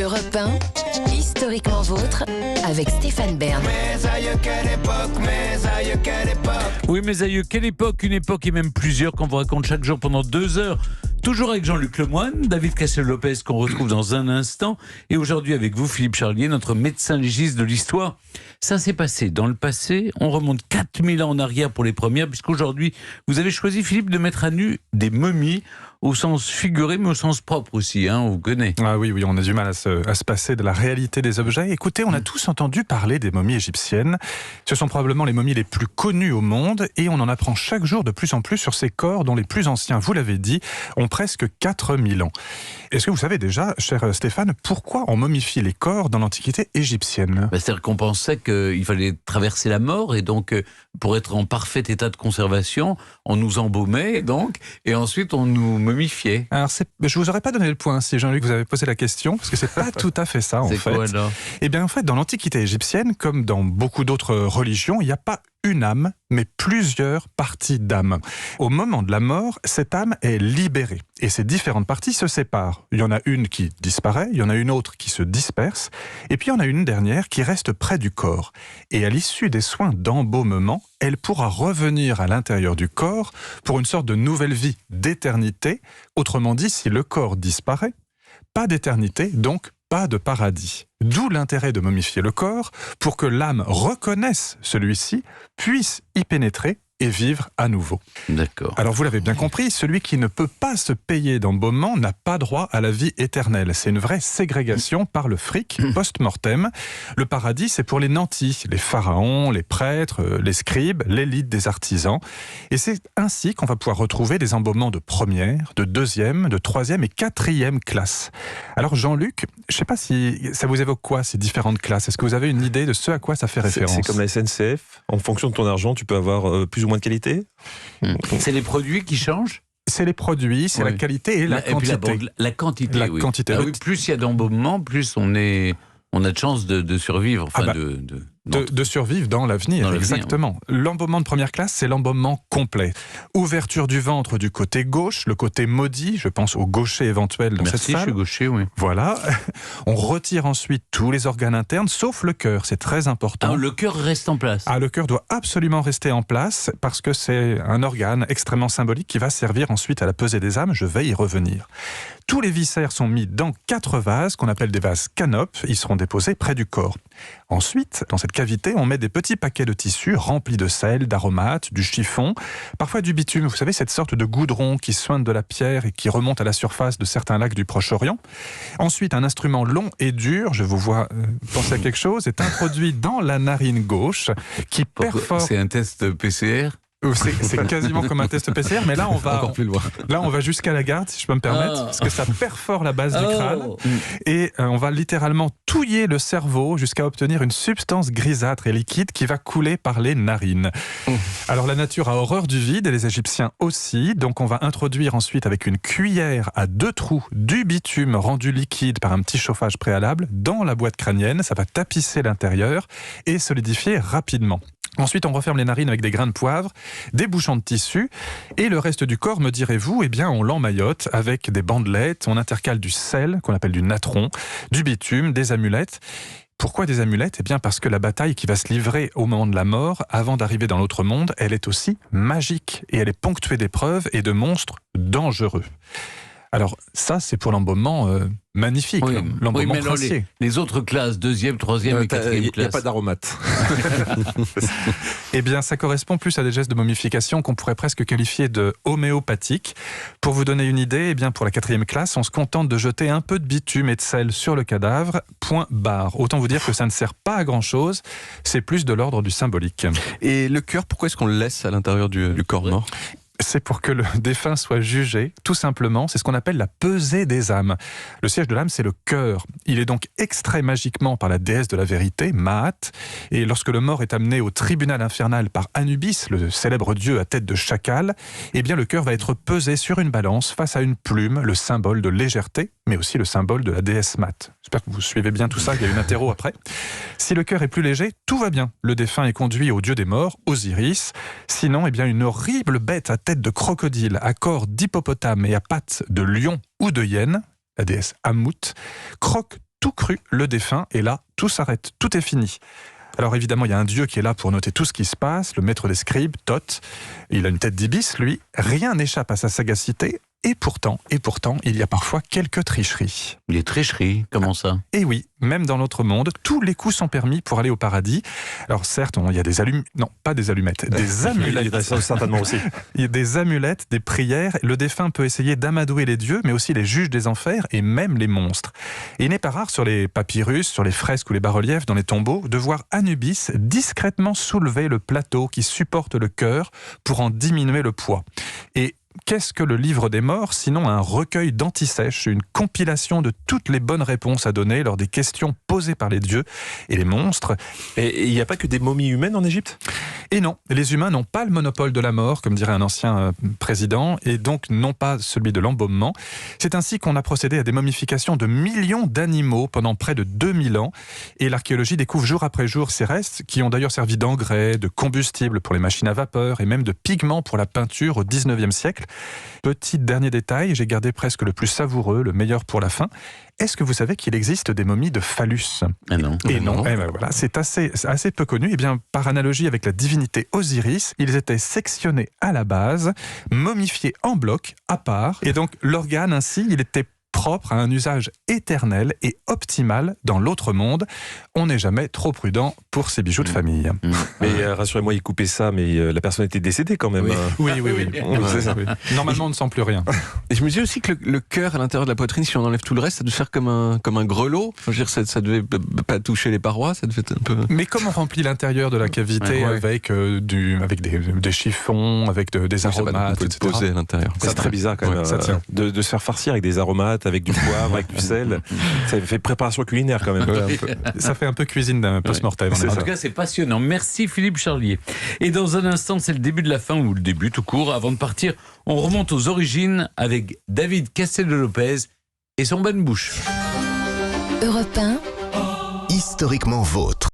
Europe 1, historiquement vôtre, avec Stéphane Bern. Mes aïeux, quelle époque, mes aïeux, quelle époque. Oui, mes aïeux, quelle époque, une époque et même plusieurs qu'on vous raconte chaque jour pendant 2 heures. Toujours avec Jean-Luc Lemoyne, David Castel-Lopez qu'on retrouve dans un instant. Et aujourd'hui avec vous, Philippe Charlier, notre médecin légiste de l'histoire. Ça s'est passé dans le passé. On remonte 4000 ans en arrière pour les premières, puisqu'aujourd'hui, vous avez choisi, Philippe, de mettre à nu des momies, au sens figuré, mais au sens propre aussi, hein, on vous connaît. Ah oui, on a du mal à se passer de la réalité des objets. Écoutez, on a tous entendu parler des momies égyptiennes. Ce sont probablement les momies les plus connues au monde et on en apprend chaque jour de plus en plus sur ces corps dont les plus anciens, vous l'avez dit, ont presque 4000 ans. Est-ce que vous savez déjà, cher Stéphane, pourquoi on momifie les corps dans l'Antiquité égyptienne ? C'est-à-dire qu'on pensait qu'il fallait traverser la mort et donc, pour être en parfait état de conservation, on nous embaumait donc, et ensuite on nous momifiait. Alors, je vous aurais pas donné le point si Jean-Luc vous avait posé la question, parce que c'est pas tout à fait ça en fait. C'est quoi alors ? Eh bien en fait, dans l'Antiquité égyptienne, comme dans beaucoup d'autres religions, il n'y a pas une âme, mais plusieurs parties d'âme. Au moment de la mort, cette âme est libérée. Et ces différentes parties se séparent. Il y en a une qui disparaît, il y en a une autre qui se disperse, et puis il y en a une dernière qui reste près du corps. Et à l'issue des soins d'embaumement, elle pourra revenir à l'intérieur du corps pour une sorte de nouvelle vie, d'éternité. Autrement dit, si le corps disparaît, pas d'éternité, donc pas de paradis. D'où l'intérêt de momifier le corps, pour que l'âme reconnaisse celui-ci, puisse y pénétrer et vivre à nouveau. D'accord. Alors vous l'avez bien compris, celui qui ne peut pas se payer d'embaumement n'a pas droit à la vie éternelle. C'est une vraie ségrégation par le fric post-mortem. Le paradis, c'est pour les nantis, les pharaons, les prêtres, les scribes, l'élite des artisans. Et c'est ainsi qu'on va pouvoir retrouver des embaumements de première, de deuxième, de troisième et quatrième classe. Alors Jean-Luc, je ne sais pas si ça vous évoque quoi ces différentes classes. Est-ce que vous avez une idée de ce à quoi ça fait référence ? C'est comme la SNCF. En fonction de ton argent, tu peux avoir plus ou moins de qualité. C'est les produits qui changent ? C'est les produits, c'est la qualité et la quantité. Et puis la quantité, la oui. quantité. Ah oui, plus il y a d'embaumement, plus on a de chances de survivre. Enfin, de survivre dans l'avenir, exactement. L'embaumement de première classe, c'est l'embaumement complet. Ouverture du ventre du côté gauche, le côté maudit, je pense au gaucher éventuel dans cette salle. Je suis gaucher, oui. Voilà. On retire ensuite tous les organes internes, sauf le cœur, c'est très important. Ah, le cœur reste en place. Ah, le cœur doit absolument rester en place, parce que c'est un organe extrêmement symbolique qui va servir ensuite à la pesée des âmes, je vais y revenir. Tous les viscères sont mis dans 4 vases, qu'on appelle des vases canopes, ils seront déposés près du corps. Ensuite, dans cette cavité, on met des petits paquets de tissus remplis de sel, d'aromates, du chiffon, parfois du bitume. Vous savez, cette sorte de goudron qui soigne de la pierre et qui remonte à la surface de certains lacs du Proche-Orient. Ensuite, un instrument long et dur, je vous vois penser à quelque chose, est introduit dans la narine gauche qui perfore... C'est un test PCR ? C'est quasiment comme un test PCR, mais là on va jusqu'à la garde, si je peux me permettre, parce que ça perfore la base du crâne, et on va littéralement touiller le cerveau jusqu'à obtenir une substance grisâtre et liquide qui va couler par les narines. Alors la nature a horreur du vide, et les Égyptiens aussi, donc on va introduire ensuite avec une cuillère à 2 trous du bitume rendu liquide par un petit chauffage préalable dans la boîte crânienne, ça va tapisser l'intérieur et solidifier rapidement. Ensuite, on referme les narines avec des grains de poivre, des bouchons de tissu, et le reste du corps, me direz-vous, eh bien, on l'emmaillote avec des bandelettes, on intercale du sel, qu'on appelle du natron, du bitume, des amulettes. Pourquoi des amulettes ? Eh bien, parce que la bataille qui va se livrer au moment de la mort, avant d'arriver dans l'autre monde, elle est aussi magique, et elle est ponctuée d'épreuves et de monstres dangereux. Alors, ça, c'est pour l'embaumement magnifique, l'embaumement princier. Les autres classes, 2e, 3e et 4e classe. Il n'y a pas d'aromates. Eh bien, ça correspond plus à des gestes de momification qu'on pourrait presque qualifier de homéopathiques. Pour vous donner une idée, eh bien, pour la 4e classe, on se contente de jeter un peu de bitume et de sel sur le cadavre, point barre. Autant vous dire que ça ne sert pas à grand-chose, c'est plus de l'ordre du symbolique. Et le cœur, pourquoi est-ce qu'on le laisse à l'intérieur du corps mort ? C'est pour que le défunt soit jugé, tout simplement. C'est ce qu'on appelle la pesée des âmes. Le siège de l'âme, c'est le cœur. Il est donc extrait magiquement par la déesse de la vérité, Maat. Et lorsque le mort est amené au tribunal infernal par Anubis, le célèbre dieu à tête de chacal, eh bien le cœur va être pesé sur une balance face à une plume, le symbole de légèreté, mais aussi le symbole de la déesse Maat. J'espère que vous suivez bien tout ça, il y a une interro après. Si le cœur est plus léger, tout va bien. Le défunt est conduit au dieu des morts, Osiris. Sinon, eh bien, une horrible bête à tête de crocodile, à corps d'hippopotame et à pattes de lion ou de hyène, la déesse Ammut, croque tout cru le défunt, et là, tout s'arrête, tout est fini. Alors évidemment, il y a un dieu qui est là pour noter tout ce qui se passe, le maître des scribes, Thoth. Il a une tête d'ibis, lui. Rien n'échappe à sa sagacité. Et pourtant, il y a parfois quelques tricheries. Les tricheries, comment ça? Et oui, même dans notre monde, tous les coups sont permis pour aller au paradis. Alors certes, il y a des allumettes, non, pas des allumettes, des amulettes. Certainement aussi. Il y a des amulettes, des prières. Le défunt peut essayer d'amadouer les dieux, mais aussi les juges des enfers et même les monstres. Et il n'est pas rare sur les papyrus, sur les fresques ou les bas-reliefs, dans les tombeaux, de voir Anubis discrètement soulever le plateau qui supporte le cœur pour en diminuer le poids. Et qu'est-ce que le livre des morts, sinon un recueil d'antisèches, une compilation de toutes les bonnes réponses à donner lors des questions posées par les dieux et les monstres. Et il n'y a pas que des momies humaines en Égypte? Et non, les humains n'ont pas le monopole de la mort, comme dirait un ancien président, et donc non pas celui de l'embaumement. C'est ainsi qu'on a procédé à des momifications de millions d'animaux pendant près de 2000 ans, et l'archéologie découvre jour après jour ces restes, qui ont d'ailleurs servi d'engrais, de combustible pour les machines à vapeur, et même de pigments pour la peinture au 19e siècle. Petit dernier détail, j'ai gardé presque le plus savoureux, le meilleur pour la fin. Est-ce que vous savez qu'il existe des momies de phallus? Ah non. Et non, et ben voilà, c'est assez peu connu. Et bien, par analogie avec la divinité Osiris, ils étaient sectionnés à la base, momifiés en bloc, à part. Et donc, l'organe ainsi, il était propre à un usage éternel et optimal dans l'autre monde. On n'est jamais trop prudent pour ces bijoux de famille. Mais rassurez-moi, il coupait ça, mais la personne était décédée quand même. Oui. C'est ça. Normalement, on ne sent plus rien. Et je me dis aussi que le cœur à l'intérieur de la poitrine, si on enlève tout le reste, ça devait faire comme un grelot. Enfin, je veux dire, ça devait pas toucher les parois, ça devait être un peu... Mais comme on remplit l'intérieur de la cavité avec des chiffons, avec des aromates, etc. Poser à l'intérieur. C'est très bizarre quand même de se faire farcir avec des aromates, avec du poivre, avec du sel. Ça fait préparation culinaire quand même. Ça fait un peu cuisine d'un post-mortem. En tout cas, c'est passionnant. Merci Philippe Charlier. Et dans un instant, c'est le début de la fin, ou le début tout court. Avant de partir, on remonte aux origines avec David Castello-Lopez et son bonne bouche. Europe 1. Historiquement vôtre.